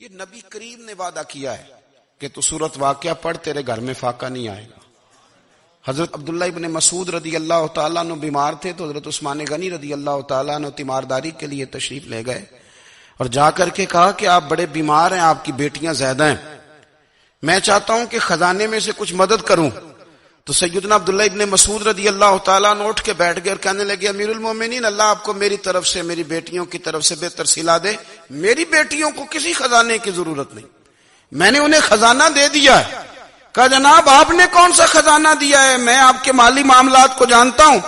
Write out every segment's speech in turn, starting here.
یہ نبی کریم نے وعدہ کیا ہے کہ تو سورت واقعہ پڑھ تیرے گھر میں فاقہ نہیں آئے گا. حضرت عبداللہ ابن مسعود رضی اللہ تعالیٰ عنہ بیمار تھے تو حضرت عثمان غنی رضی اللہ تعالیٰ عنہ تیمارداری کے لیے تشریف لے گئے اور جا کر کے کہا کہ آپ بڑے بیمار ہیں, آپ کی بیٹیاں زیادہ ہیں, میں چاہتا ہوں کہ خزانے میں سے کچھ مدد کروں. تو سیدنا عبداللہ ابن مسعود رضی اللہ تعالیٰ عنہ اٹھ کے بیٹھ گئے اور کہنے لگے امیر المومنین, اللہ آپ کو میری طرف سے, میری بیٹیوں کی طرف سے بہتر صلہ دے. میری بیٹیوں کو کسی خزانے کی ضرورت نہیں, میں نے انہیں خزانہ دے دیا ہے. کہا جناب آپ نے کون سا خزانہ دیا ہے, میں آپ کے مالی معاملات کو جانتا ہوں.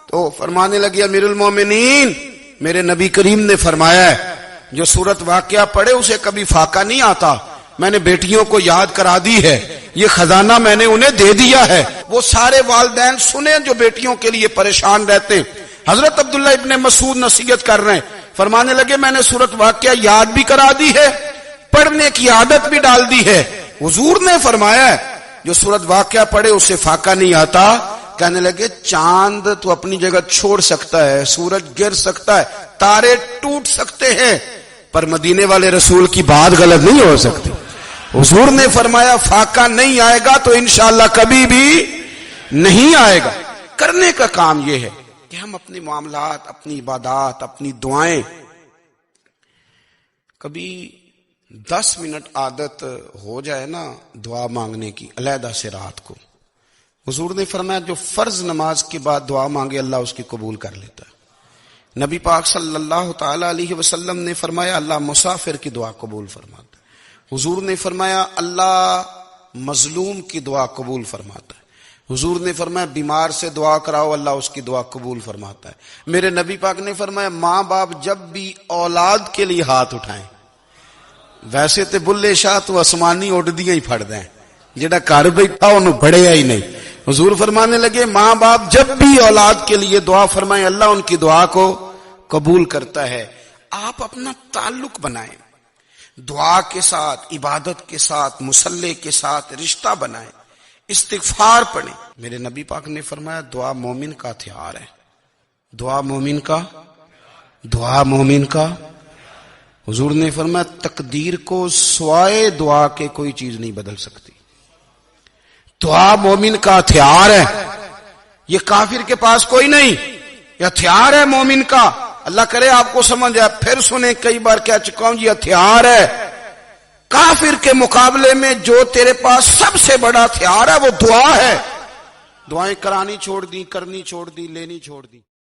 تو فرمانے لگے امیر المومنین, میرے نبی کریم نے فرمایا ہے جو سورت واقعہ پڑھے اسے کبھی فاقہ نہیں آتا. میں نے بیٹیوں کو یاد کرا دی ہے, یہ خزانہ میں نے انہیں دے دیا ہے. وہ سارے والدین سنیں جو بیٹیوں کے لیے پریشان رہتے. حضرت عبداللہ ابن مسعود نصیحت کر رہے ہیں, فرمانے لگے میں نے سورت واقعہ یاد بھی کرا دی ہے, پڑھنے کی عادت بھی ڈال دی ہے. حضور نے فرمایا ہے جو سورت واقعہ پڑھے اسے فاقہ نہیں آتا. کہنے لگے چاند تو اپنی جگہ چھوڑ سکتا ہے, سورج گر سکتا ہے, تارے ٹوٹ سکتے ہیں, پر مدینے والے رسول کی بات غلط نہیں ہو سکتی. حضور نے فرمایا فاقہ نہیں آئے گا تو انشاءاللہ کبھی بھی نہیں آئے گا. کرنے کا کام یہ ہے کہ ہم اپنے معاملات, اپنی عبادات, اپنی دعائیں کبھی 10 منٹ عادت ہو جائے نا دعا مانگنے کی علیحدہ سے رات کو. حضور نے فرمایا جو فرض نماز کے بعد دعا مانگے اللہ اس کی قبول کر لیتا ہے. نبی پاک صلی اللہ تعالی علیہ وسلم نے فرمایا اللہ مسافر کی دعا قبول فرماتا ہے. حضور نے فرمایا اللہ مظلوم کی دعا قبول فرماتا ہے. حضور نے فرمایا بیمار سے دعا کراؤ اللہ اس کی دعا قبول فرماتا ہے. میرے نبی پاک نے فرمایا ماں باپ جب بھی اولاد کے لیے ہاتھ اٹھائیں, ویسے تے بلے شاہ تو آسمانی اڈدیاں ہی پھڑ دیں, جڑا گھر بیٹھا انہوں بڑھیا ہی نہیں. حضور فرمانے لگے ماں باپ جب بھی اولاد کے لیے دعا فرمائیں اللہ ان کی دعا کو قبول کرتا ہے. آپ اپنا تعلق بنائیں, دعا کے ساتھ, عبادت کے ساتھ, مصلی کے ساتھ رشتہ بنائیں, استغفار پڑھیں. میرے نبی پاک نے فرمایا دعا مومن کا ہتھیار ہے. دعا مومن کا. حضور نے فرمایا تقدیر کو سوائے دعا کے کوئی چیز نہیں بدل سکتی. دعا مومن کا ہتھیار ہے, یہ کافر کے پاس کوئی نہیں, یہ ہتھیار ہے مومن کا. اللہ کرے آپ کو سمجھ آئے. پھر سنیں, کئی بار کہہ چکا ہوں یہ ہتھیار ہے. کافر کے مقابلے میں جو تیرے پاس سب سے بڑا ہتھیار ہے وہ دعا ہے. دعائیں کرانی چھوڑ دی, کرنی چھوڑ دی, لینی چھوڑ دی.